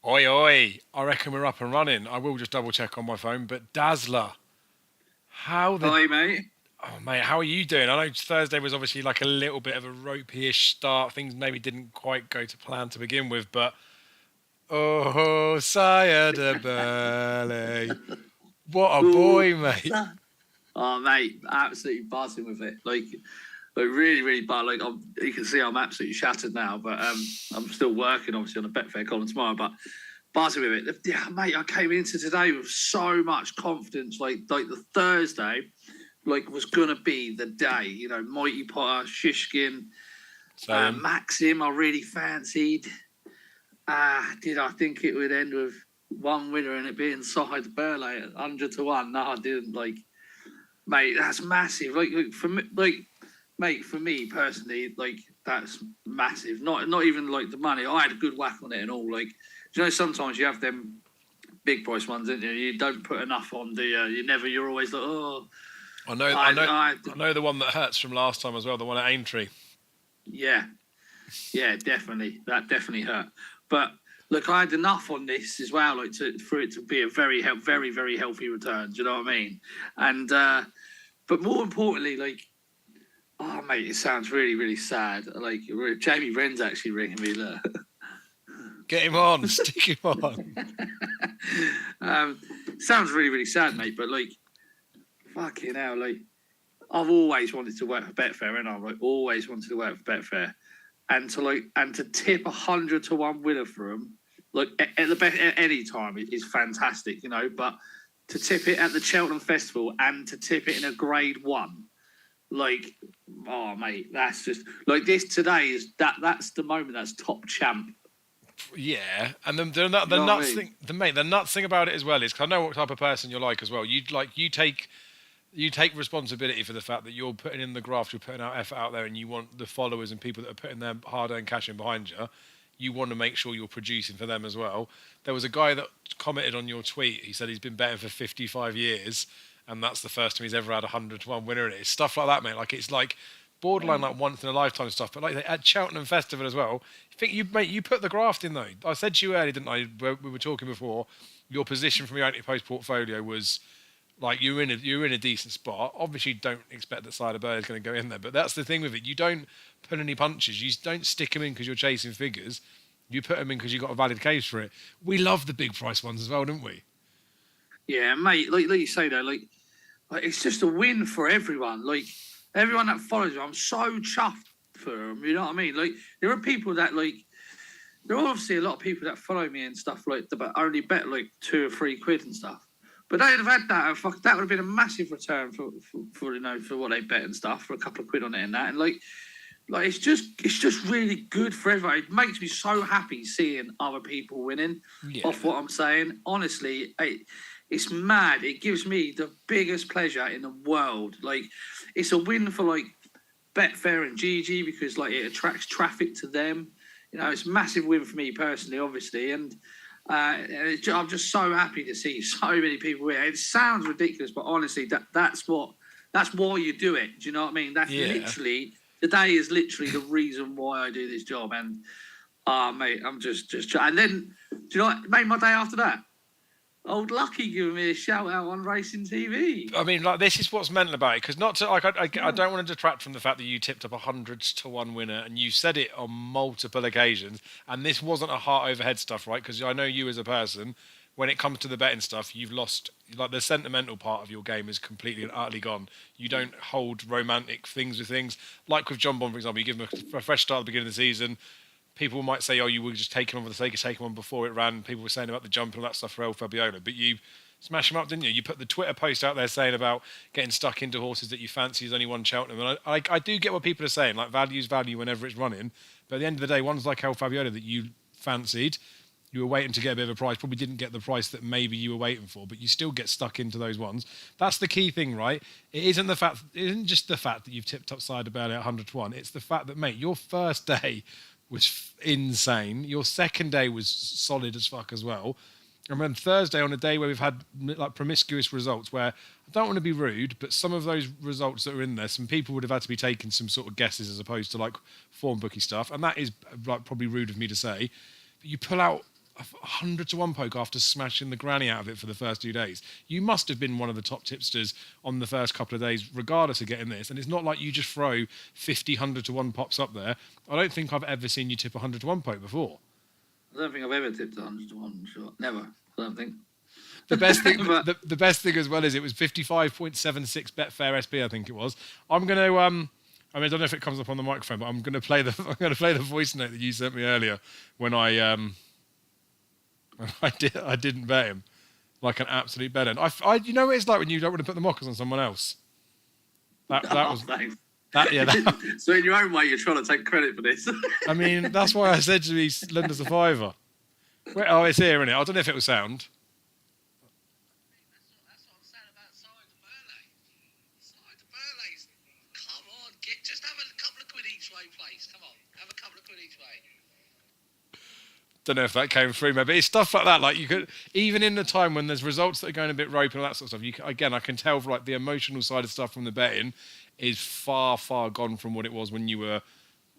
Oi, oi. I reckon we're up and running. I will just double check on my phone. But Dazzler, how the. Hi, mate. Oh, mate, how are you doing? I know Thursday was obviously like a little bit of a ropey-ish start. Things maybe didn't quite go to plan to begin with, but. Oh, Sire de Burley. What a Ooh, boy, mate. oh, mate, absolutely buzzing with it. Like really, really bad. You can see, I'm absolutely shattered now. But I'm still working, obviously, on a Betfair column tomorrow. But buzzing with it. Yeah, mate, I came into today with so much confidence. Like the Thursday, was gonna be the day. You know, Mighty Potter, Shishkin, Same. Maxim. I really fancied. Did I think it would end with one winner and it being side Burley at 100 to 1? No, I didn't. Mate, that's massive. For me, mate, for me personally, that's massive. Not even like the money. I had a good whack on it and all. Sometimes you have them big price ones, don't you? You don't put enough on, do you? You're always like, oh. I know the one that hurts from last time as well. The one at Aintree. Yeah, yeah, definitely. That definitely hurt. But look, I had enough on this as well, for it to be a very, very healthy return. Do you know what I mean? And but more importantly, oh mate, it sounds really, really sad. Jamie Wren's actually ringing me. Look. Get him on. Stick him on. Sounds really, really sad, mate. But fucking hell, I've always wanted to work for Betfair, and I've always wanted to work for Betfair, and to tip 100 to 1 winner for them, at the best at any time is fantastic, But to tip it at the Cheltenham Festival and to tip it in a Grade 1, oh mate, that's just this today is that's the moment. That's top champ. Yeah, and the You know what I nuts mean? thing, the nuts thing about it as well is 'cause I know what type of person you're like as well. You take responsibility for the fact that you're putting in the graft, you're putting out effort out there, and you want the followers and people that are putting their hard-earned cash in behind you. You want to make sure you're producing for them as well. There was a guy that commented on your tweet. He said he's been betting for 55 years, and that's the first time he's ever had a 100 to 1 winner in it. It's stuff like that, mate. It's like borderline like once in a lifetime stuff. But at Cheltenham Festival as well, you put the graft in though. I said to you earlier, didn't I? Where we were talking before. Your position from your anti-post portfolio was you're in a decent spot. Obviously, you don't expect that Cider Bird is going to go in there, but that's the thing with it. You don't pull any punches. You don't stick them in because you're chasing figures. You put them in because you've got a valid case for it. We love the big price ones as well, don't we? Yeah, mate. Like you say though, it's just a win for everyone. Everyone that follows me, I'm so chuffed for them. You know what I mean? There are people that there are obviously a lot of people that follow me and stuff that only bet 2 or 3 quid and stuff. But they'd have had that. That would have been a massive return for for what they bet and stuff, for a couple of quid on it and that. And it's just really good for everyone. It makes me so happy seeing other people winning off what I'm saying. Honestly, it's mad. It gives me the biggest pleasure in the world. It's a win for Betfair and GG because it attracts traffic to them. It's a massive win for me personally, obviously, and I'm just so happy to see so many people win. It sounds ridiculous, but honestly, that's why you do it. Do you know what I mean? Literally, today is literally the reason why I do this job. And mate, I'm just and then do you know what made my day after that? Old Lucky giving me a shout out on Racing TV. I mean, this is what's mental about it, because not to I don't want to detract from the fact that you tipped up 100 to 1 winner, and you said it on multiple occasions, and this wasn't a heart over head stuff, right? Because I know you as a person, when it comes to the betting stuff, you've lost the sentimental part of your game is completely and utterly gone. You don't hold romantic things with things like with John Bond, for example. You give him a fresh start at the beginning of the season. People might say, oh, you were just taking him on for the sake of taking him on before it ran. People were saying about the jump and all that stuff for El Fabiola. But you smash him up, didn't you? You put the Twitter post out there saying about getting stuck into horses that you fancy. There's only one Cheltenham. And I do get what people are saying, value's value whenever it's running. But at the end of the day, ones like El Fabiola that you fancied, you were waiting to get a bit of a price, probably didn't get the price that maybe you were waiting for, but you still get stuck into those ones. That's the key thing, right? It isn't just the fact that you've tipped up Cider Burley at 100 to 1. It's the fact that, mate, your first day was insane. Your second day was solid as fuck as well. And then Thursday, on a day where we've had promiscuous results, where I don't want to be rude, but some of those results that are in there, some people would have had to be taking some sort of guesses as opposed to form bookie stuff, and that is probably rude of me to say. But you pull out 100 to 1 poke after smashing the granny out of it for the first 2 days. You must have been one of the top tipsters on the first couple of days, regardless of getting this. And it's not like you just throw 50, 100 to 1 pops up there. I don't think I've ever seen you tip 100 to 1 poke before. I don't think I've ever tipped 100 to 1 shot. Never. I don't think. The best thing, the best thing as well is it was 55.76 Betfair SP, I think it was. I'm going to, I mean, I don't know if it comes up on the microphone, but I'm going to play the voice note that you sent me earlier when I didn't bet him like an absolute bet. And you know what it's like when you don't want to put the mockers on someone else. That was thanks. that. So in your own way, you're trying to take credit for this. I mean, that's why I said to me, lend us a fiver. Wait, oh, it's here, isn't it? I don't know if it will sound. That's what I'm saying about Side to Burley. Side to Burley's. Come on, just have a couple of quid each way, please. Come on, have a couple of quid each way. Don't know if that came through, maybe it's stuff like that. Like you could, even in the time when there's results that are going a bit ropey and all that sort of stuff. I can tell like the emotional side of stuff from the betting is far, far gone from what it was when you were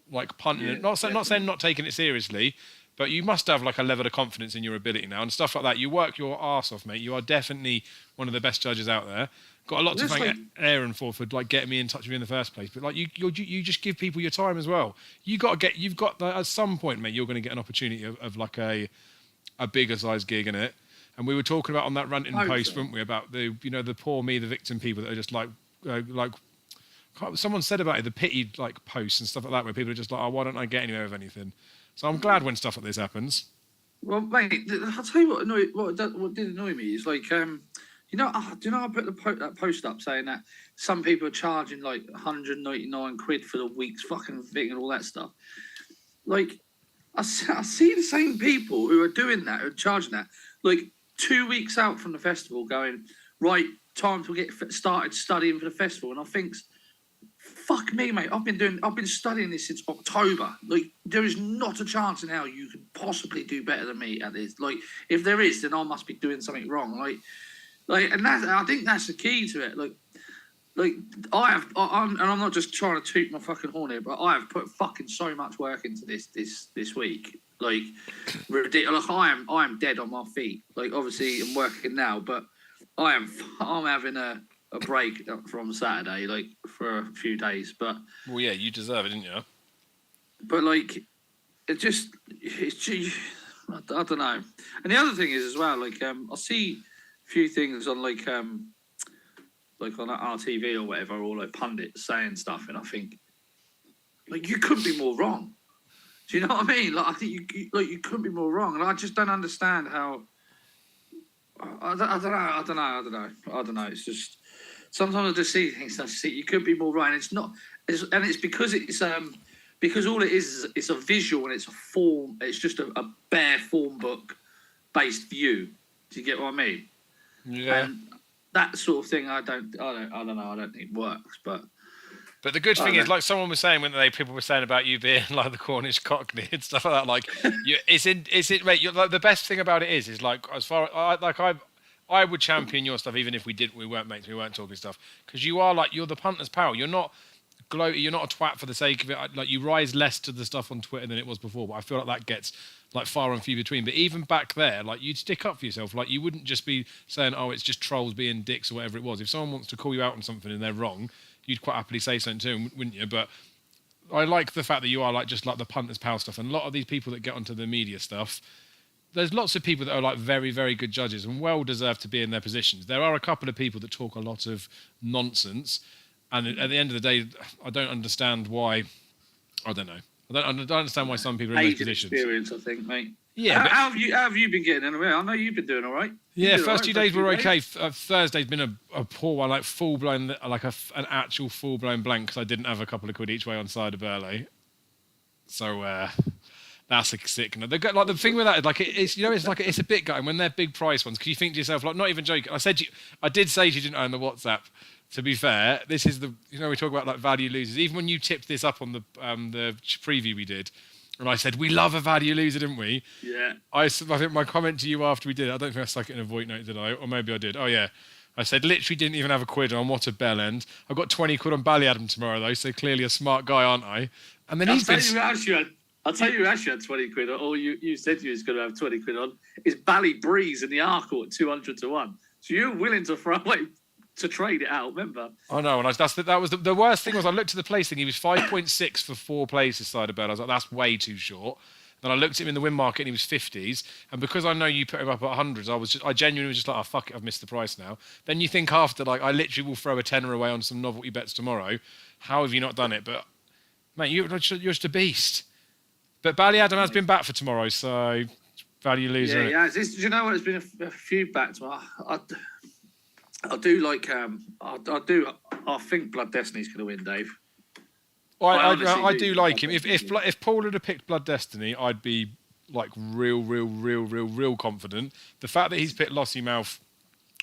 like punting it. Not saying not taking it seriously, but you must have like a level of confidence in your ability now and stuff like that. You work your arse off, mate. You are definitely one of the best judges out there. Got a lot to thank Aaron for like getting me in touch with you in the first place. But like you just give people your time as well. You've got at some point, mate, you're going to get an opportunity of like a bigger size gig in it. And we were talking about on that ranting post, weren't we, about the poor me, the victim people that are just like someone said about it, the pity like posts and stuff like that, where people are just like, oh, why don't I get anywhere with anything? So I'm glad when stuff like this happens. Well, mate, I'll tell you what did annoy me is like, do you know I put that post up saying that some people are charging like 199 quid for the week's fucking thing and all that stuff. Like, I see the same people who are doing that, who are charging that, like 2 weeks out from the festival going, right, time to get started studying for the festival. And I think, fuck me, mate, I've been studying this since October. Like, there is not a chance in hell you could possibly do better than me at this. Like, if there is, then I must be doing something wrong. And I think that's the key to it. I'm not just trying to toot my fucking horn here, but I have put fucking so much work into this week. Like, ridiculous. I am dead on my feet. Like, obviously, I'm working now, but I'm having a break from Saturday, like for a few days. But well, yeah, you deserve it, didn't you? But like, it's I don't know. And the other thing is as well, like, I see few things on like on RTV or whatever, or like pundits saying stuff, and I think like you couldn't be more wrong. Do you know what I mean? Like I think you couldn't be more wrong, and I just don't understand how. I don't know. It's just sometimes I just see things. You could be more right, and it's not. It's because because all it is it's a visual and it's a form. It's just a bare form book based view. Do you get what I mean? Yeah. And that sort of thing, I don't know. I don't think it works, but the good thing is, like someone was saying when people were saying about you being like the Cornish Cockney and stuff like that. Like, mate. Like, the best thing about it is like as far I would champion your stuff even if we weren't mates, we weren't talking stuff, because you're the punter's pal. You're not gloaty. You're not a twat for the sake of it. Like, you rise less to the stuff on Twitter than it was before, but I feel like that gets like far and few between. But even back there, like, you'd stick up for yourself. Like, you wouldn't just be saying, oh, it's just trolls being dicks or whatever it was. If someone wants to call you out on something and they're wrong, you'd quite happily say something to them, wouldn't you? But I like the fact that you are like just like the punter's pal stuff. And a lot of these people that get onto the media stuff, there's lots of people that are like very, very good judges and well deserved to be in their positions. There are a couple of people that talk a lot of nonsense, and at the end of the day, I don't understand why. I don't know. I don't understand why some people are in those positions. Experience, I think, mate. Yeah. How have you been getting anywhere? I know you've been doing all right. Yeah, first 2 days were okay. Thursday's been a poor one, like full blown, like an actual full blown blank, because I didn't have a couple of quid each way on side of Burley. So that's a sickener. Like the thing with that is like it's a bit gutting when they're big price ones, because you think to yourself, like, not even joking. I did say you didn't own the WhatsApp. To be fair, this is we talk about like value losers. Even when you tipped this up on the preview we did, and I said we love a value loser, didn't we? Yeah. I think my comment to you after we did, I don't think I stuck it in a voice note, did I? Or maybe I did. Oh yeah. I said literally didn't even have a quid on. What a bell end. I've got 20 quid on Ballyadam tomorrow though, so clearly a smart guy, aren't I? And then I'll I'll tell you who actually had 20 quid, or you said you was going to have 20 quid on, is Bally Breeze in the Arkle at 200 to 1. So you're willing to throw away to trade it out, remember? I know, and that was the worst thing was I looked at the place thing. He was 5.6 for 4 places side of bet. I was like, that's way too short. Then I looked at him in the win market and he was 50s. And because I know you put him up at 100s, I genuinely was just like, oh, fuck it, I've missed the price now. Then you think after, like, I literally will throw a tenner away on some novelty bets tomorrow. How have you not done it? But, mate, you're just a beast. But Bally Adam has been back for tomorrow, so value loser. Yeah. Do you know what? There's been a few backs. I do like. I think Blood Destiny's going to win, Dave. Well, I do like him. If Paul had picked Blood Destiny, I'd be like real confident. The fact that he's picked Lossy Mouth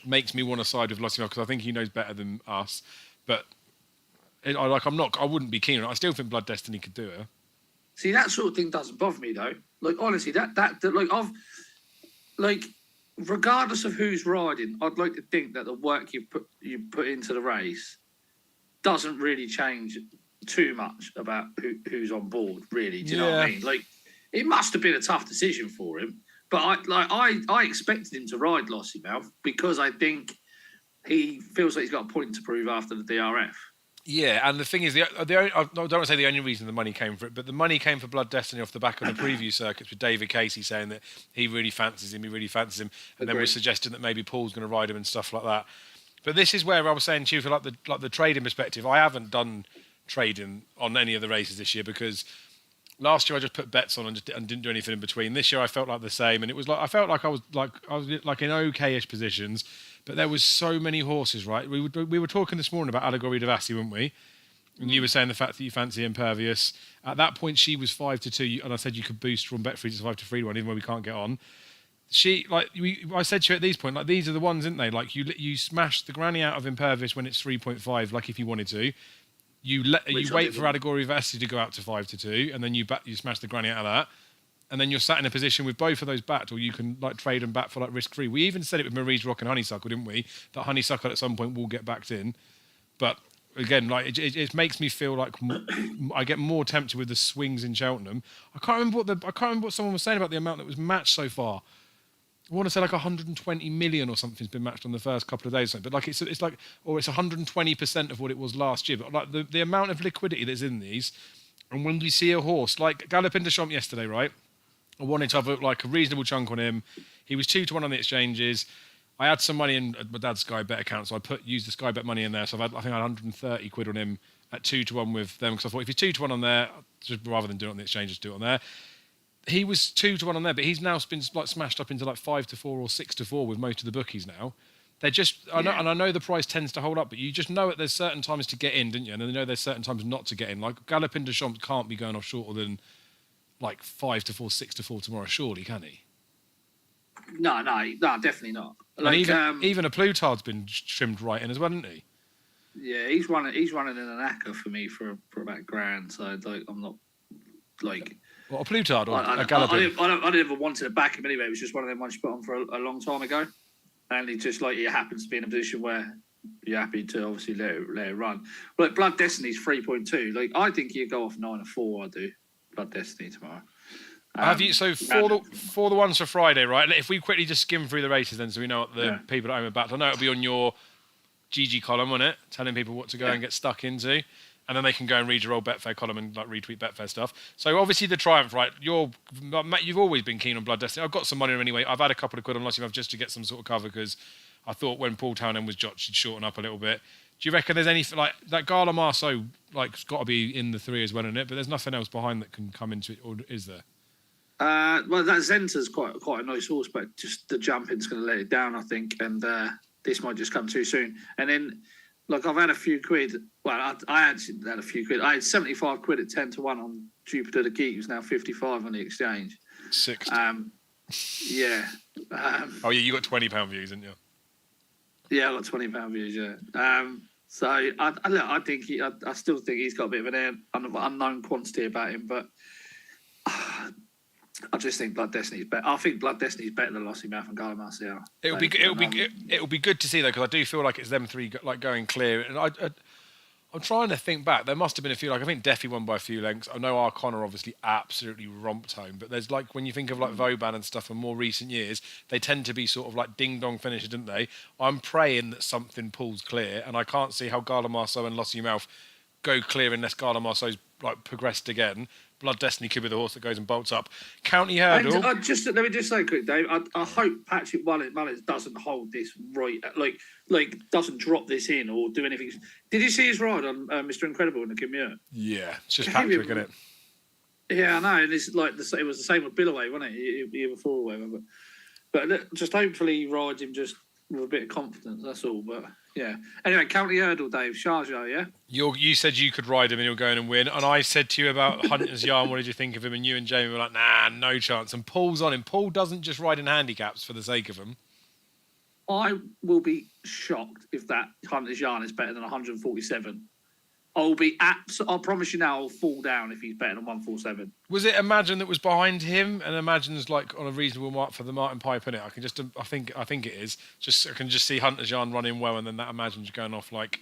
makes me want to side with Lossy Mouth because I think he knows better than us. But I wouldn't be keen on it. I still think Blood Destiny could do it. See, that sort of thing doesn't bother me though. Like honestly, regardless of who's riding, I'd like to think that the work you put into the race doesn't really change too much about who's on board. Really, do you know what I mean? Like, it must have been a tough decision for him, but I expected him to ride Lossy Mouth because I think he feels like he's got a point to prove after the DRF. Yeah, and the thing is, I don't want to say the only reason the money came for it, but the money came for Blood Destiny off the back of the preview circuits with David Casey saying that he really fancies him, and then was suggesting that maybe Paul's going to ride him and stuff like that. But this is where I was saying to you, for like the trading perspective, I haven't done trading on any of the races this year because last year I just put bets on and didn't do anything in between. This year I felt like the same, and it was like I felt like I was in okay-ish positions. But there was so many horses, right? We were talking this morning about Allegory Devassi, weren't we? And you were saying the fact that you fancy Impervious. At that point, she was 5-2, and I said you could boost from Bet3 to 5-3 one, even though we can't get on. I said to you at these points, like these are the ones, isn't they? Like you smash the granny out of Impervious when it's 3.5, like if you wanted to. You wait for Allegory Devassi to go out to 5-2, and then you smash the granny out of that. And then you're sat in a position with both of those backed, or you can like trade them back for like risk free. We even said it with Marie's Rock and Honeysuckle, didn't we? That Honeysuckle at some point will get backed in. But again, like it makes me feel like I get more tempted with the swings in Cheltenham. I can't remember what someone was saying about the amount that was matched so far. I want to say like 120 million or something's been matched on the first couple of days. But like it's like, or it's 120% of what it was last year. But like the amount of liquidity that's in these, and when you see a horse like Galopin de Champs yesterday, right? I wanted to have a reasonable chunk on him. He was 2-1 on the exchanges. I had some money in my dad's Sky Bet account, so I used the Sky Bet money in there. So I think I had 130 quid on him at 2-1 with them because I thought if you're 2-1 on there, just rather than do it on the exchanges, do it on there. He was 2-1 on there, but he's now been like smashed up into like 5-4 or 6-4 with most of the bookies now. They're just, I know the price tends to hold up, but you just know that there's certain times to get in, didn't you? And then you know there's certain times not to get in. Like Galopin de Champs can't be going off shorter than like 5-4, 6-4 tomorrow, surely, can he? No, definitely not. Like, and even a Plutard's been trimmed right in as well, hasn't he? Yeah, he's running in an acca for me for about £1,000. So like, I'm not like. What, a Plutard or a Galopin? I never wanted to back him anyway. It was just one of them ones you put on for a long time ago, and it just like it happens to be in a position where you're happy to obviously let it run. Like Blood Destiny's 3.2. Like I think he'd go off 9-4. I do. Blood Destiny tomorrow. Have you for the ones for Friday, right? If we quickly just skim through the races, then so we know what the people at home are back. I know it'll be on your GG column, won't it? Telling people what to go and get stuck into, and then they can go and read your old Betfair column and like retweet Betfair stuff. So obviously the Triumph, right? You've always been keen on Blood Destiny. I've got some money on him anyway. I've had a couple of quid on Lossy Mouth just to get some sort of cover because I thought when Paul Townend was judged, she'd shorten up a little bit. Do you reckon there's any like that Gala Marceau it's got to be in the 3 as well in it? But there's nothing else behind that can come into it, or is there? Well, that Zenta's quite a nice horse, but just the jumping's going to let it down, I think, and this might just come too soon. And then, like I've had a few quid. Well, I actually had a few quid. I had 75 quid at 10-1 on Jupiter the Geek, who's now 55 on the exchange. 60. Yeah. Oh yeah, you got £20 views, didn't you? Yeah, I got £20 views. Yeah. So I think I still think he's got a bit of an unknown quantity about him, but I just think Blood Destiny's better. I think Blood Destiny's better than Lossy Mouth and Gala Marcial. It'll be good to see though, because I do feel like it's them three like going clear, and I'm trying to think back. There must have been a few. Like I think Deffy won by a few lengths. I know Arconnor obviously absolutely romped home, but there's like when you think of like Vauban and stuff in more recent years, they tend to be sort of like ding dong finishes, didn't they? I'm praying that something pulls clear, and I can't see how Gala Marceau and Lossy Mouth go clear unless Gala Marceau's like progressed again. Blood Destiny could be the horse that goes and bolts up. County Hurdle. And let me just say quick, Dave. I hope Patrick Mullins doesn't hold this right, like doesn't drop this in or do anything. Did you see his ride on Mr. Incredible in the Kimura? Yeah, it's just Patrick, isn't it? Yeah, I know. And it's like it was the same with Billaway, wasn't it? The year before, or whatever. But just hopefully he rides him just with a bit of confidence. That's all. But yeah. Anyway, County Hurdle, Dave. Sharjah, yeah. You said you could ride him and he'll go in and win. And I said to you about Hunter's Yarn, what did you think of him? And you and Jamie were like, nah, no chance. And Paul's on him. Paul doesn't just ride in handicaps for the sake of them. I will be shocked if that Hunter's Yarn is better than 147. I promise you now, I'll fall down if he's better than 147. Was it Imagine that was behind him? And Imagine's like on a reasonable mark for the Martin Pipe in it. I think it is. I can just see Hunter's Yarn running well, and then that Imagine's going off like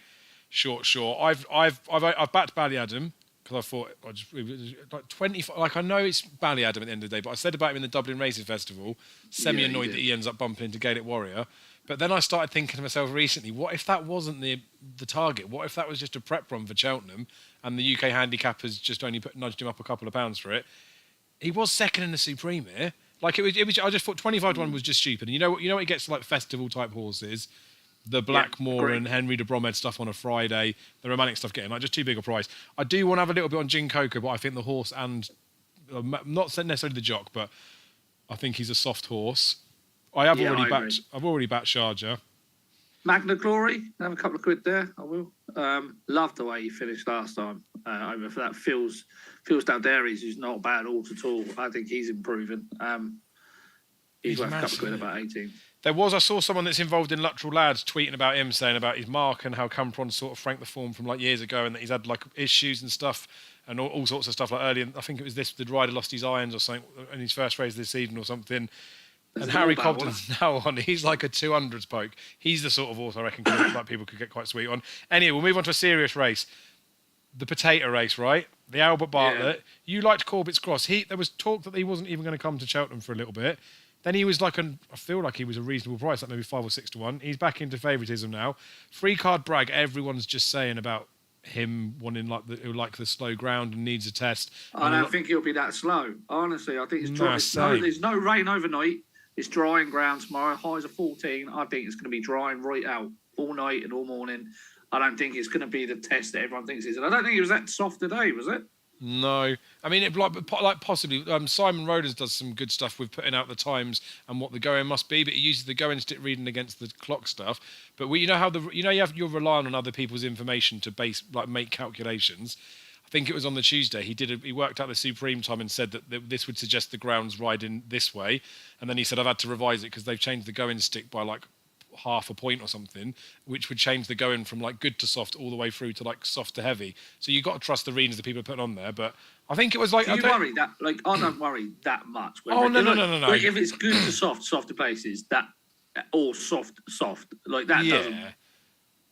short. I've backed Ballyadam because I thought it was like 25. Like I know it's Ballyadam at the end of the day, but I said about him in the Dublin Racing Festival. Semi-annoyed that he ends up bumping into Gaelic Warrior. But then I started thinking to myself recently, what if that wasn't the target? What if that was just a prep run for Cheltenham and the UK handicappers just only nudged him up a couple of pounds for it? He was second in the Supreme here. Like it was. I just thought 25-1 was just stupid. And you know what he gets like festival type horses, the Blackmore and Henry de Bromhead stuff on a Friday, the Romantic stuff getting like just too big a price. I do want to have a little bit on Gin Coco, but I think the horse and not necessarily the jock, but I think he's a soft horse. I've already backed Sharjah. Magna Glory, have a couple of quid there. I will. Loved the way he finished last time. Over for that Phil's Daldaris, who's not bad at all. I think he's improving. He's worth a couple of quid, about 18. I saw someone that's involved in Luttrell Lads tweeting about him, saying about his mark and how Campron sort of franked the form from like years ago, and that he's had like issues and stuff and all sorts of stuff like earlier. I think it was the rider lost his irons or something in his first race this season or something. And Harry Cobden's now on. He's like a 200s poke. He's the sort of horse I reckon like people could get quite sweet on. Anyway, we'll move on to a serious race. The potato race, right? The Albert Bartlett. Yeah. You liked Corbett's Cross. There was talk that he wasn't even going to come to Cheltenham for a little bit. Then he was I feel like he was a reasonable price, like maybe 5 or 6 to 1. He's back into favouritism now. Free Card Bragg, everyone's just saying about him wanting like the slow ground and needs a test. I don't think he'll be that slow. Honestly, I think it's dry. There's no rain overnight. It's drying ground tomorrow. Highs are 14. I think it's going to be drying right out all night and all morning. I don't think it's going to be the test that everyone thinks it is. And I don't think it was that soft today, was it? No. I mean, like possibly. Simon Roders does some good stuff with putting out the times and what the going must be, but he uses the going stick reading against the clock stuff. But you're relying on other people's information to make calculations. I think it was on the Tuesday. He worked out the Supreme time and said that this would suggest the ground's riding this way, and then he said I've had to revise it because they've changed the going stick by like half a point or something, which would change the going from like good to soft all the way through to like soft to heavy. So you got to trust the readings that people are putting on there. But I think it was like. Do you worry that? Like I don't worry that much. No. Like, if it's good to softer places, that or soft like that doesn't.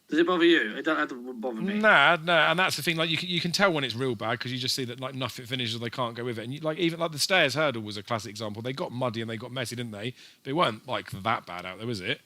Does it bother you? It doesn't bother me. Nah, and that's the thing. Like you can tell when it's real bad because you just see that like nothing finishes, they can't go with it. And even like the Stairs Hurdle was a classic example. They got muddy and they got messy, didn't they? But it weren't like that bad out there, was it?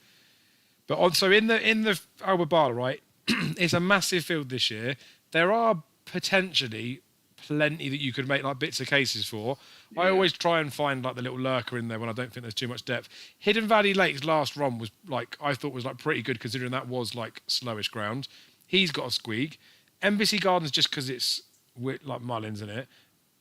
But also in the Albert Bartlett, right? It's a massive field this year. There are potentially plenty that you could make like bits of cases for. Yeah. I always try and find like the little lurker in there when I don't think there's too much depth. Hidden Valley Lake's last run was like I thought was like pretty good considering that was like slowish ground. He's got a squeak. Embassy Gardens just because it's with like Mullins in it.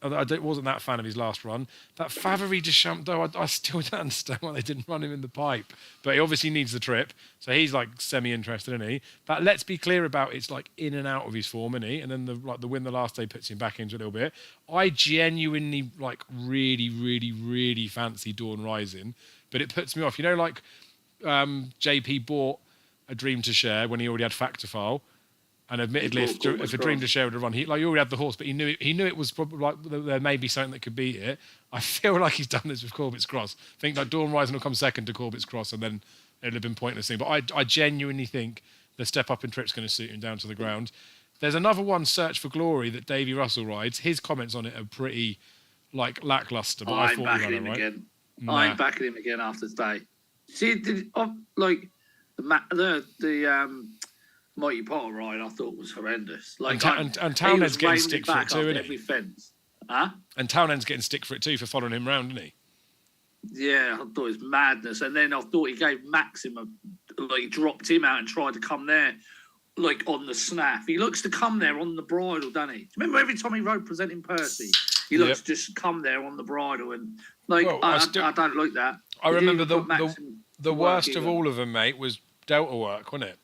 I wasn't that fan of his last run. That Favre Deschamps, though, I still don't understand why they didn't run him in the pipe. But he obviously needs the trip, so he's like semi-interested, isn't he? That Let's Be Clear about it's like in and out of his form, isn't he? And then the win the last day puts him back into a little bit. I genuinely like really, really, really fancy Dawn Rising, but it puts me off. You know, like JP bought A Dream to Share when he already had Factifile. And admittedly, if A Dream to Share would have run, he already had the horse, but he knew it was probably like there may be something that could beat it. I feel like he's done this with Corbett's Cross. I think like Dawn Rising will come second to Corbett's Cross, and then it'll have been pointless thing. But I genuinely think the step up in trip's going to suit him down to the ground. There's another one, Search for Glory, that Davy Russell rides. His comments on it are pretty lackluster, but I thought he ran it right. Again. Nah. I'm backing him again after today. See, the Mighty Potter ride, I thought was horrendous. Like, and Townend's getting stick for it too, isn't every he? fence. Huh? And Townend's getting stick for it too for following him round, isn't he? Yeah, I thought it was madness. And then I thought he gave Maxim dropped him out and tried to come there, on the snaff. He looks to come there on the bridle, doesn't he? Remember every time he rode presenting Percy, he looks to just come there on the bridle. And, I don't like that. I remember the worst of all of them, mate, was Delta Work, wasn't it?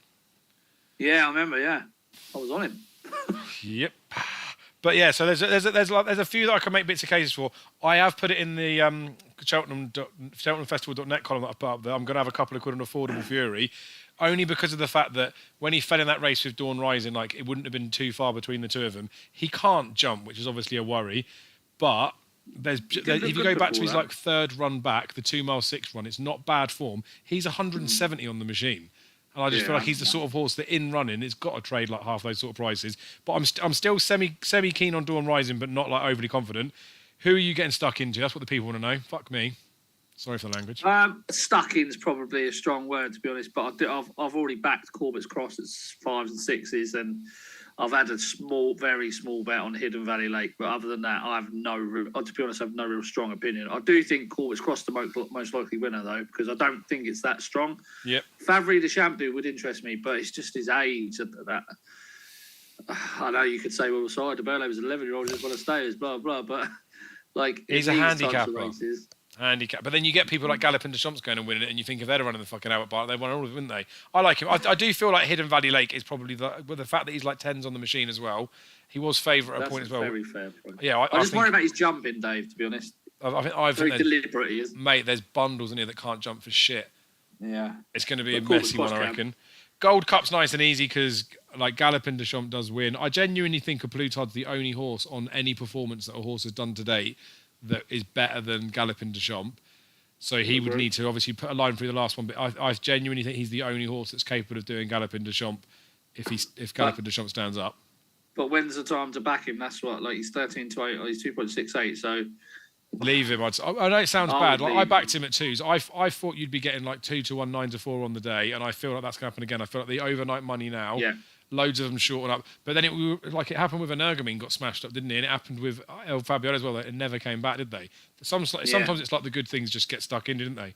Yeah, I remember, yeah. I was on him. Yep. But yeah, so there's a few that I can make bits of cases for. I have put it in the CheltenhamFestival.net column that I've put up there. I'm going to have a couple of quid on Affordable Fury, only because of the fact that when he fell in that race with Dawn Rising, it wouldn't have been too far between the two of them. He can't jump, which is obviously a worry. But if you go back to his third run back, the 2 mile 6 run, it's not bad form. He's 170 on the machine. And I just feel like he's the sort of horse that in running, it's got to trade half those sort of prices. But I'm still semi keen on Dawn Rising, but not overly confident. Who are you getting stuck into? That's what the people want to know. Fuck me. Sorry for the language. Stuck in is probably a strong word, to be honest. But I've already backed Corbett's Cross at 5s and 6s, and I've had a very small bet on Hidden Valley Lake. But other than that, to be honest, I have no real strong opinion. I do think Corbett's Cross the most likely winner, though, because I don't think it's that strong. Yep. Favre de Champdou would interest me, but it's just his age. That I know you could say, well, sorry, De Burle was an 11-year-old, he just want to stay as blah blah, but he's a handicapper. Handicap, but then you get people like Galloping Deschamps going and winning it, and you think if they'd running the fucking Albert Park, they'd won all of it, wouldn't they? I like him. I do feel like Hidden Valley Lake is probably with the fact that he's 10s on the machine as well. He was favourite at a point as well. Very fair point. Yeah, I just worry about his jumping, Dave. To be honest, I think very deliberate he is. Mate, there's bundles in here that can't jump for shit. Yeah, it's going to be a messy one, I reckon. Gold Cup's nice and easy because Galloping Deschamps does win. I genuinely think a Plutard's the only horse on any performance that a horse has done to date that is better than Galloping Deschamps. So he would need to obviously put a line through the last one, but I genuinely think he's the only horse that's capable of doing Galloping Deschamps if Galloping Deschamps stands up. But when's the time to back him? That's what, he's 13 to 8, or he's 2.68, so... Leave him. I know it sounds bad. I backed him at 2s. I thought you'd be getting 2 to 1, 9 to 4 on the day, and I feel like that's going to happen again. I feel like the overnight money now, loads of them shorten up. But then it happened with Energumene, got smashed up, didn't it? And it happened with El Fabiano as well. It never came back, did they? Sometimes it's like the good things just get stuck in, didn't they?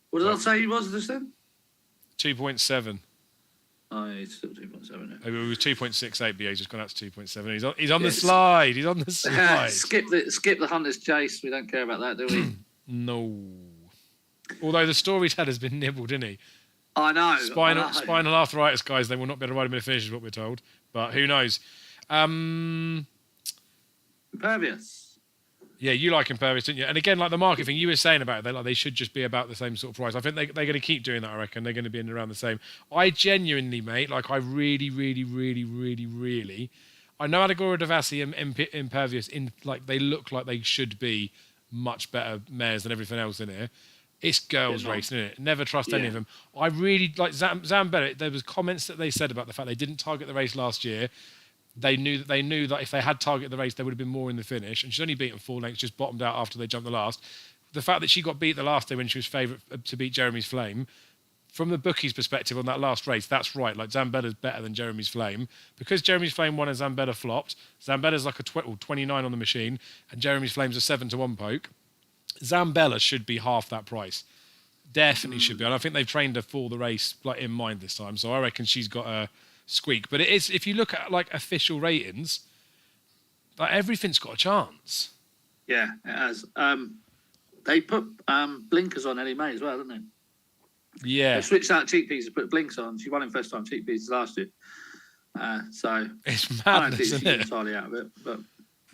What did I say he was just then? 2.7. Oh, yeah, he's still 2.7. Yeah. It was 2.68, but he's just gone out to 2.7. He's on the slide. He's on the slide. Skip the Hunter's Chase. We don't care about that, do we? No. Although the storyteller's been nibbled, isn't he? I know. Spinal arthritis, guys. They will not be able to ride him in a finish, is what we're told. But who knows? Impervious. Yeah, you like Impervious, didn't you? And again, the market thing you were saying about it, they should just be about the same sort of price. I think they're going to keep doing that, I reckon. They're going to be in around the same. I genuinely, mate, I really, really, really, really, really... I know Adagora Devassi and Impervious, they look like they should be much better mares than everything else in here. It's girls racing, isn't it? Never trust any of them. I really like Zambella. There was comments that they said about the fact they didn't target the race last year. They knew that if they had targeted the race, there would have been more in the finish. And she's only beaten 4 lengths, just bottomed out after they jumped the last. The fact that she got beat the last day when she was favourite to beat Jeremy's Flame, from the bookies' perspective on that last race, that's right. Zambella's better than Jeremy's Flame. Because Jeremy's Flame won and Zambella flopped, Zambella's a 29 on the machine, and Jeremy's Flame's a 7 to 1 poke. Zambella should be half that price. Definitely should be. And I think they've trained her for the race in mind this time. So I reckon she's got a squeak. But it is, if you look at official ratings, everything's got a chance. Yeah, it has. They put blinkers on Ellie May as well, didn't they? Yeah. They switched out cheap pieces, put blinkers on. She won in first time cheap pieces last year. So it's madness, I don't think isn't she's it? entirely out of it, but.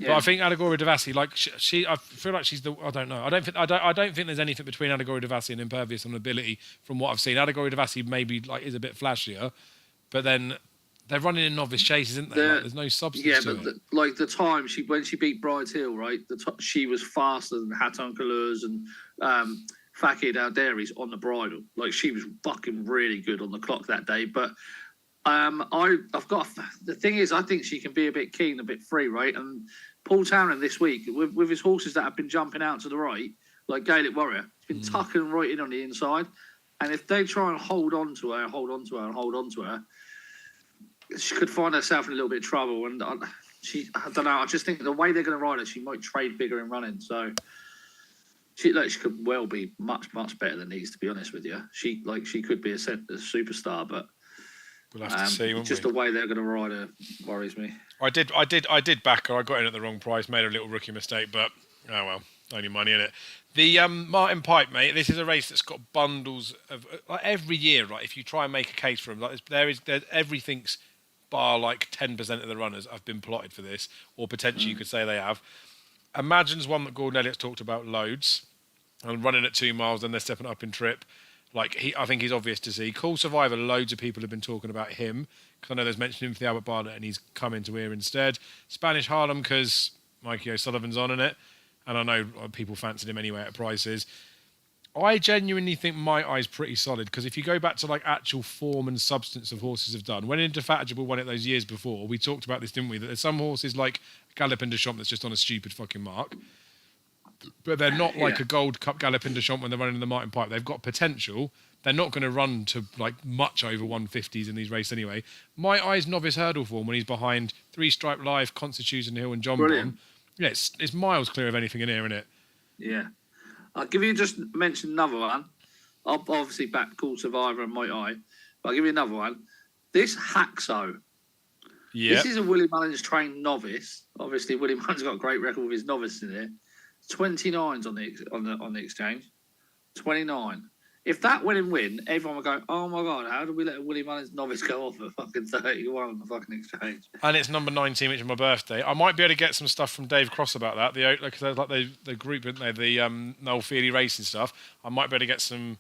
Yeah. But I think Adagora Devassi, I feel like she's the. I don't know. I don't think there's anything between Adagora Devassi and Impervious on ability from what I've seen. Adagora Devassi maybe is a bit flashier, but then they're running in novice chases, isn't they? There's no substance to it. Yeah, but the time when she beat Bride's Hill, right? She was faster than Hatton Couleurs and Fakir Al Dairies on the bridle. She was fucking really good on the clock that day, but. I've got the thing is, I think she can be a bit keen, a bit free, right? And Paul Townend this week with his horses that have been jumping out to the right, like Gaelic Warrior, he's been tucking right in on the inside. And if they try and hold on to her, she could find herself in a little bit of trouble. And I don't know. I just think the way they're going to ride her, she might trade bigger in running. So she could well be much better than these. To be honest with you, she could be a superstar, but. We'll have to see. Just the way they're going to ride her worries me. I did back her. I got in at the wrong price, made a little rookie mistake, but oh well, only money in it. The Martin Pipe, mate. This is a race that's got bundles of like every year, right? If you try and make a case for them, like there's everything's bar like 10% of the runners have been plotted for this, or potentially you could say they have. Imagine's one that Gordon Elliott's talked about loads, and running at 2 miles, then they're stepping up in trip. I think he's obvious to see. Cool Survivor, loads of people have been talking about him. Because I know there's mention of him for the Albert Bartlett and he's come into here instead. Spanish Harlem, because Mikey O'Sullivan's on in it. And I know people fancied him anyway at prices. I genuinely think My Eye's pretty solid. Because if you go back to like actual form and substance of horses have done. When Indefatigable won it those years before, we talked about this, didn't we? That there's some horses like Galopin de Champs that's just on a stupid fucking mark. But they're not like a Gold Cup Galopin de Champs when they're running in the Martin Pipe. They've got potential. They're not going to run to like much over 150s in these races anyway. My Eye's novice hurdle form when he's behind 3 Stripe Live, Constitution Hill and John Bon. Yeah, it's miles clear of anything in here, isn't it? Yeah. I'll give you just mention another one. I'll obviously back Cool Survivor and My Eye. But I'll give you another one. This Haxo. Yeah. This is a Willie Mullins trained novice. Obviously, Willie Mullins got a great record with his novice in there. 29s on the exchange. 29. If that win, everyone would go, oh my God, how did we let a Willie Mullins novice go off at fucking 31 on the fucking exchange? And it's number 19, which is my birthday. I might be able to get some stuff from Dave Cross about that. The group, didn't they? The Noel Feely racing stuff. I might be able to get some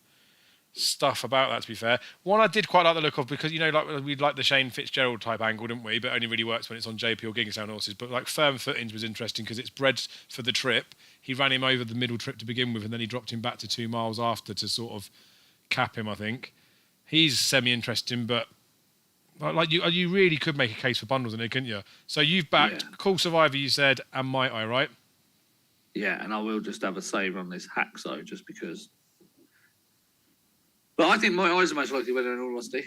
stuff about that, to be fair. One I did quite like the look of, because, you know, like we'd like the Shane Fitzgerald type angle, didn't we? But it only really works when it's on JP or Gigginstown horses. But like Firm Footings was interesting because it's bred for the trip. He ran him over the middle trip to begin with, and then he dropped him back to 2 miles after to sort of cap him, I think. He's semi-interesting, but like you really could make a case for bundles in it, couldn't you? So you've backed Cool Survivor, you said, and My Eye, right? Yeah, and I will just have a save on this Haxo just because. But I think My Eye's the most likely winner in all honesty.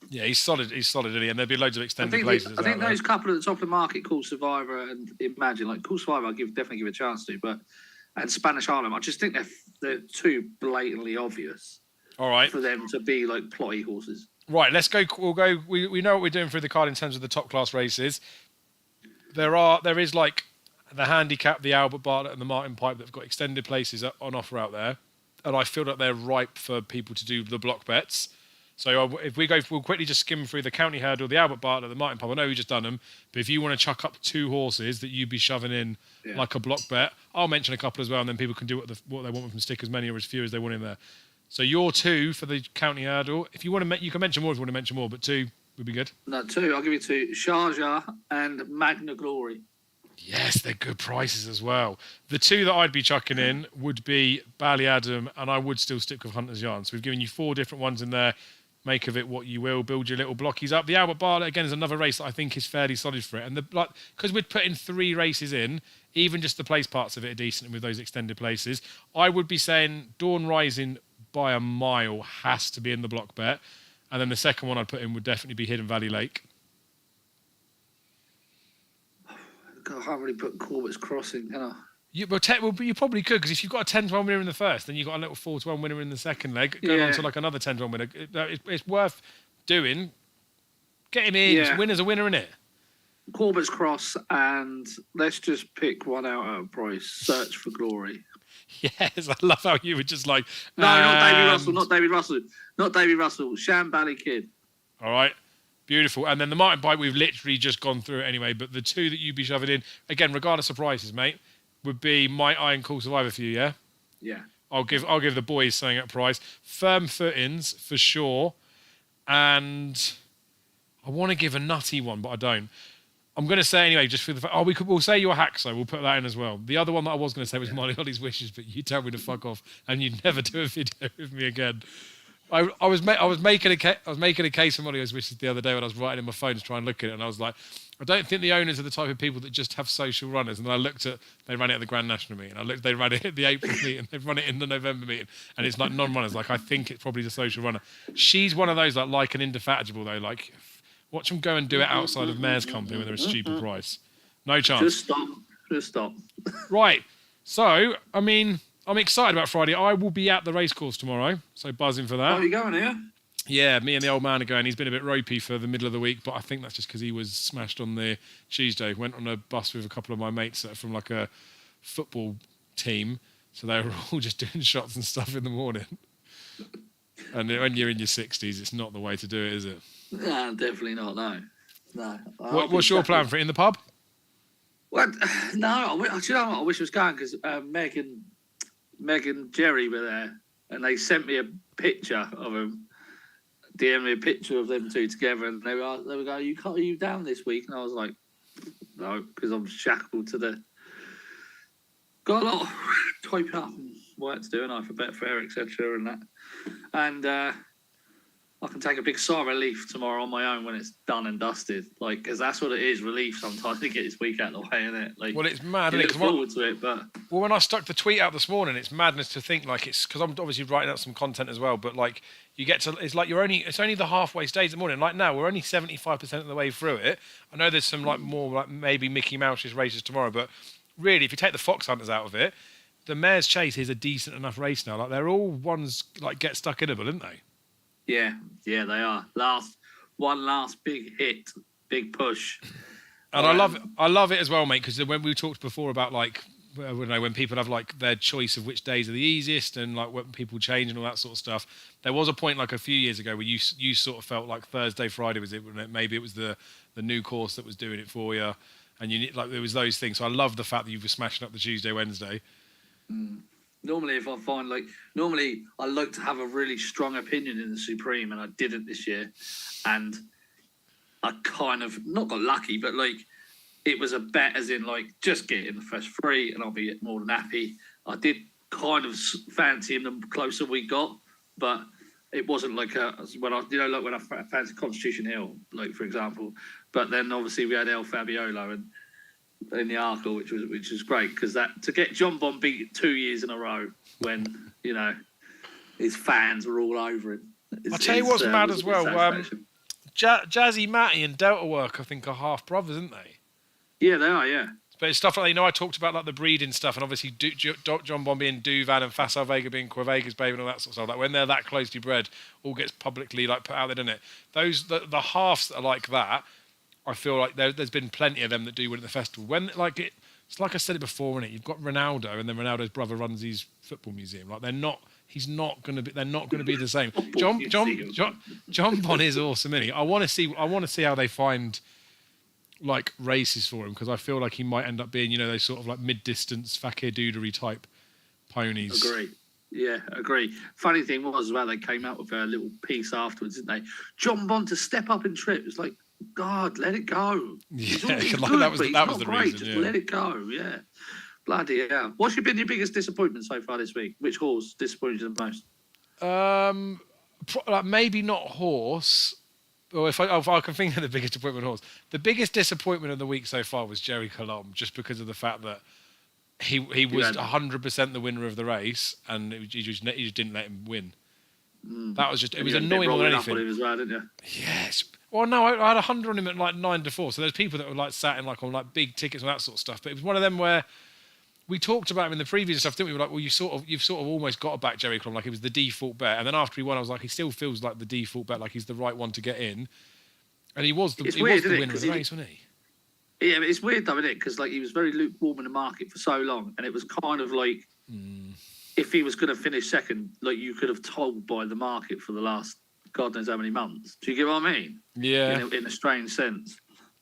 Yeah, he's solid, isn't he? And there'll be loads of extended places. I think those couple at the top of the market, Cool Survivor and Imagine, like Cool Survivor, I'll definitely give a chance to, but and Spanish Harlem, I just think they're too blatantly obvious. All right. For them to be like plotty horses. Right, let's go. We'll go. We know what we're doing through the card in terms of the top class races. There is like the handicap, the Albert Bartlett and the Martin Pipe that've got extended places on offer out there. And I feel that they're ripe for people to do the block bets. So if we go, we'll quickly just skim through the County Hurdle, the Albert Bartlett, the Martin Pipe. I know we've just done them, but if you want to chuck up 2 horses that you'd be shoving in like a block bet, I'll mention a couple as well, and then people can do what they want with them, stick as many or as few as they want in there. So your 2 for the County Hurdle. If you want to, you can mention more if you want to mention more, but 2 would be good. No, 2. I'll give you 2. Sharjah and Magna Glory. Yes, they're good prices as well. The 2 that I'd be chucking in would be Ballyadam, and I would still stick with Hunter's Yarn. So we've given you 4 different ones in there. Make of it what you will. Build your little blockies up. The Albert Bartlett, again, is another race that I think is fairly solid for it. And because we're putting 3 races in, even just the place parts of it are decent with those extended places. I would be saying Dawn Rising by a mile has to be in the block bet. And then the second one I'd put in would definitely be Hidden Valley Lake. God, I can't really put Corbett's Crossing, can I? You probably could, because if you've got a 10-1 winner in the first, then you've got a little 4-1 winner in the second leg, going on to like another 10-1 winner. It's worth doing. Get him in. Yeah. Winner's a winner, innit? Corbett's Cross, and let's just pick one out at a price. Search for Glory. Yes, I love how you were just like... No, not David Russell. Sham Valley Kid. All right. Beautiful. And then the Martin Pipe, we've literally just gone through it anyway, but the 2 that you'd be shoving in, again, regardless of prices, mate, would be My Eye and Cool Survivor for you, yeah? Yeah. I'll give the boys something at price. Firm Footings, for sure. And I want to give a nutty one, but I don't. I'm going to say anyway, just for the we'll say your Haxo. We'll put that in as well. The other one that I was going to say was Molly Holly's Wishes, but you tell me to fuck off and you'd never do a video with me again. I was making a case for Molly's wishes the other day when I was writing in my phone to try and look at it, and I was like, I don't think the owners are the type of people that just have social runners. And then I looked at, they ran it at the Grand National meeting. They ran it at the April meeting. They've run it in the November meeting, and it's like non-runners. Like I think it's probably the social runner. She's one of those like an indefatigable though. Like watch them go and do it outside of Mayor's Company when they're a stupid price. No chance. Just stop. Right. So I mean, I'm excited about Friday. I will be at the racecourse tomorrow, so buzzing for that. Oh, you going here? Yeah, me and the old man are going. He's been a bit ropey for the middle of the week, but I think that's just because he was smashed on the Tuesday. Went on a bus with a couple of my mates that are from like a football team, so they were all just doing shots and stuff in the morning. And when you're in your 60s, it's not the way to do it, is it? No, definitely not. No. What's your plan for it in the pub? Well, no. Do you know what? I wish I was going because Meg and Jerry were there, and they sent me a picture of them. DM me a picture of them two together, and they were going, "Are you down this week?" And I was like, "No," because I'm shackled to the. Got a lot of typing up and work to do, and I for Betfair, etc. and that, and I can take a big sigh of relief tomorrow on my own when it's done and dusted, like because that's what it is, relief sometimes to get this week out of the way, isn't it? Like, well, it's mad. you look forward to it, but well, when I stuck the tweet out this morning, it's madness to think like it's because I'm obviously writing out some content as well, but like. You get to, it's like it's only the halfway stage of the morning. Like now, we're only 75% of the way through it. I know there's some like more like maybe Mickey Mouse's races tomorrow, but really, if you take the Fox Hunters out of it, the Mayor's Chase is a decent enough race now. Like they're all ones like get stuck inable, aren't they? Yeah, they are. Last big hit, big push. And I love it as well, mate, because when we talked before about like, I don't know, when people have like their choice of which days are the easiest and like when people change and all that sort of stuff. There was a point like a few years ago where you sort of felt like Thursday, Friday was it, wasn't it? Maybe it was the new course that was doing it for you, and you like there was those things. So I love the fact that you were smashing up the Tuesday, Wednesday. Normally, if I find normally I like to have a really strong opinion in the Supreme, and I didn't this year, and I kind of not got lucky, but like. It was a bet as in like just get in the first three and I'll be more than happy. I did kind of fancy him the closer we got, but it wasn't like when I fancied Constitution Hill, like for example. But then obviously we had El Fabiolo and in the Arkle, which was great because that to get John Bon beat 2 years in a row when his fans were all over him. I'll tell you what's mad as well. Jazzy Matty and Delta Work, I think, are half brothers, aren't they? Yeah, they are, yeah. But it's stuff like, I talked about like the breeding stuff and obviously John Bon being Duvan and Facile Vega being Corvega's baby and all that sort of stuff. Like when they're that closely bred, all gets publicly like put out there, doesn't it? The halves that are like that, I feel like there's been plenty of them that do win at the festival. When like it's like I said it before, innit? You've got Ronaldo and then Ronaldo's brother runs his football museum. Like they're not going to be the same. John Bon is awesome, isn't he? I want to see how they find like races for him because I feel like he might end up being, those sort of like mid-distance Fakir Doodery type ponies. Agree. Funny thing was as well, they came out with a little piece afterwards, didn't they? John Bon to step up in trip. It's like, God, let it go. He's good, that was the reason. Just let it go. Yeah, bloody hell. What's been your biggest disappointment so far this week? Which horse disappointed you the most? Maybe not horse. Well, if I can think of the biggest disappointment horse, the biggest disappointment of the week so far was Jerry Colomb, just because of the fact that he was 100% the winner of the race, and he just didn't let him win. That was just, it was annoying more than anything. As well, didn't you? Yes. Well, no, I had 100 on him at like 9 to 4. So there's people that were like sat in like on like big tickets and that sort of stuff. But it was one of them where we talked about him in the previous stuff, didn't we? We were like, well, you've sort of almost got to back Jerry Colomb, like he was the default bet. And then after he won, I was like, he still feels like the default bet, like he's the right one to get in. And he was the winner of the race, wasn't he? Yeah, but it's weird though, isn't it? Because like he was very lukewarm in the market for so long, and it was kind of like if he was going to finish second, like you could have told by the market for the last God knows how many months. Do you get what I mean? Yeah. In a strange sense.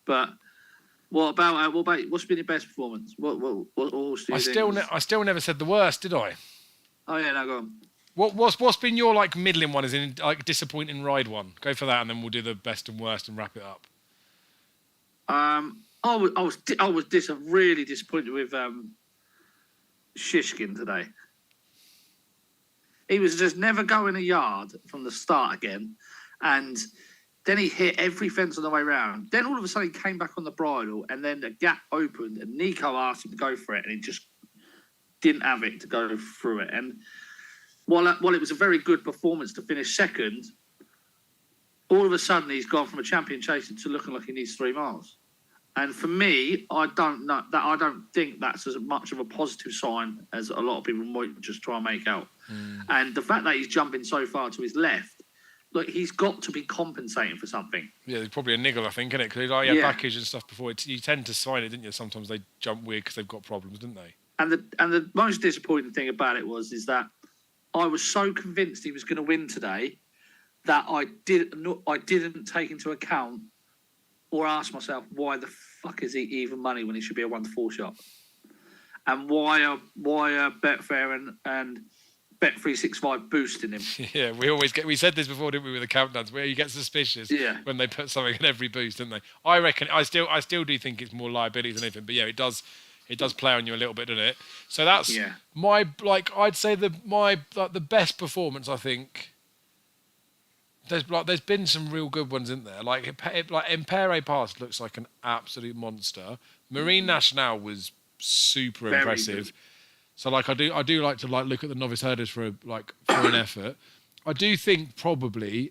But what about what's been your best performance? What horse do you think? I still never said the worst, did I? Oh yeah, no, go on. What's been your like middling one, as in like disappointing ride one? Go for that, and then we'll do the best and worst and wrap it up. I was really disappointed with Shishkin today. He was just never going a yard from the start again. And then he hit every fence on the way round. Then all of a sudden he came back on the bridle, and then the gap opened, and Nico asked him to go for it, and he just didn't have it to go through it. And while it was a very good performance to finish second, all of a sudden he's gone from a champion chaser to looking like he needs 3 miles. And for me, I don't think that's as much of a positive sign as a lot of people might just try and make out. And the fact that he's jumping so far to his left, look, he's got to be compensating for something. Yeah, there's probably a niggle, I think, isn't it? Because he had backage and stuff before. You tend to sign it, didn't you? Sometimes they jump weird because they've got problems, didn't they? And the most disappointing thing about it is that I was so convinced he was going to win today that I didn't take into account or ask myself, why the fuck is he even money when he should be a 1-4 shot? And why are Betfair and Bet365 boosting him? Yeah, we said this before, didn't we, with the countdowns, where you get suspicious when they put something in every boost, don't they? I reckon I still do think it's more liability than anything, but yeah, it does play on you a little bit, doesn't it? So that's my, like, I'd say the best performance, I think. There's been some real good ones in there. Like Impere Pass looks like an absolute monster. Marine Nationale was super Very impressive. good. So like I do like to like look at the novice herders for an effort. I do think probably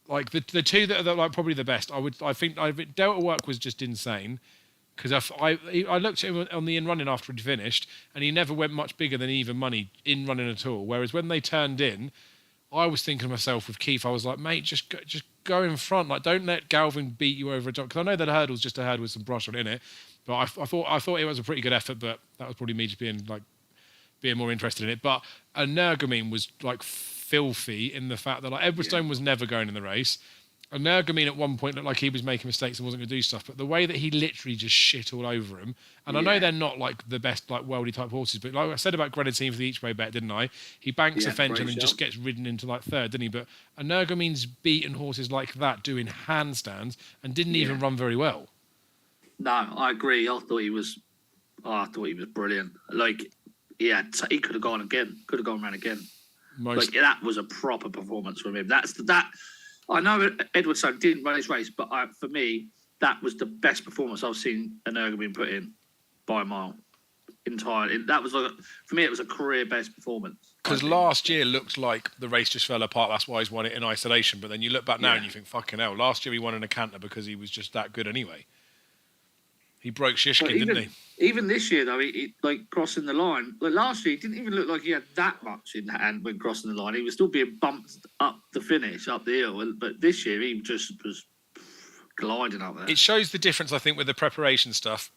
like the two that are like probably the best. I think Delta Work was just insane. Because I looked at him on the in running after he'd finished, and he never went much bigger than even money in running at all. Whereas when they turned in, I was thinking to myself with Keith, I was like, mate, just go in front. Like, don't let Galvin beat you over a jump. Because I know that hurdle's just a hurdle with some brush on in it. But I thought it was a pretty good effort. But that was probably me just being more interested in it. But Energumene was like filthy in the fact that like Edwardstone was never going in the race. Energumene at one point looked like he was making mistakes and wasn't going to do stuff, but the way that he literally just shit all over him, and I know they're not like the best like worldy type horses, but like I said about Grenadine for the each way bet, didn't I? He banks a fence and then just gets ridden into like third, didn't he? But Energumene's beaten horses like that doing handstands and didn't even run very well. No, I agree. I thought he was brilliant. Like, he could have gone around again. Like, that was a proper performance from him. I know Edwardstone didn't run his race, but for me, that was the best performance I've seen Energumene put in by a mile. Entirely, that was for me. It was a career best performance. Because last year looked like the race just fell apart. That's why he's won it in isolation. But then you look back now and you think, fucking hell. Last year he won in a canter because he was just that good anyway. He broke Shishkin, didn't he? Even this year, though, he like crossing the line. Like last year, he didn't even look like he had that much in hand when crossing the line. He was still being bumped up the finish, up the hill. But this year, he just was gliding up there. It shows the difference, I think, with the preparation stuff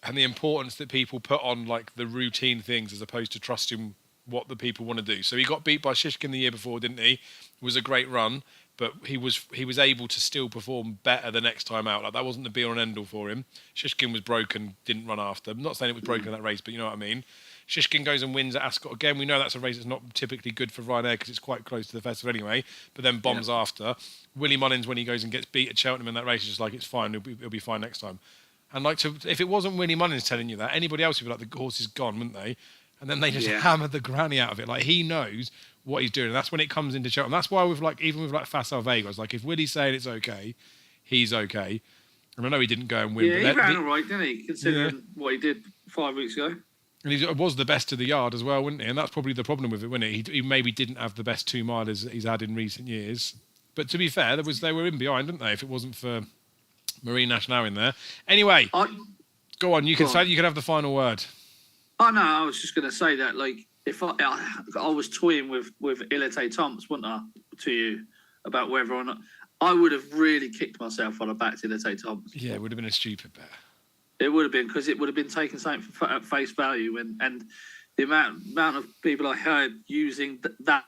and the importance that people put on like the routine things as opposed to trusting what the people want to do. So he got beat by Shishkin the year before, didn't he? It was a great run. But he was able to still perform better the next time out. Like that wasn't the be all and end all for him. Shishkin was broken, didn't run after. I'm not saying it was broken in that race, but you know what I mean. Shishkin goes and wins at Ascot again. We know that's a race that's not typically good for Ryanair because it's quite close to the festival anyway. But then bombs after. Willie Mullins, when he goes and gets beat at Cheltenham in that race, is just like it's fine. He'll be fine next time. And like if it wasn't Willie Mullins telling you that, anybody else would be like the horse is gone, wouldn't they? And then they just hammered the granny out of it. Like he knows what he's doing, and that's when it comes into Cheltenham. That's why even with Facile Vega, like if Willie's saying it's okay, he's okay. And I know he didn't go and win. Yeah, he ran all right, didn't he? Considering what he did 5 weeks ago. And he was the best of the yard as well, wasn't he? And that's probably the problem with it, wasn't it? He maybe didn't have the best 2 milers that he's had in recent years. But to be fair, they were in behind, didn't they? If it wasn't for Marine Nationale in there. Anyway, go on. You can have the final word. Oh no, I was just going to say that, like, if I was toying with Ilete Thomas, wasn't I, to you about whether or not I would have really kicked myself on a back to Ilete Thomas. Yeah, it would have been a stupid bet. It would have been, because it would have been taking something at face value, and the amount of people I heard using that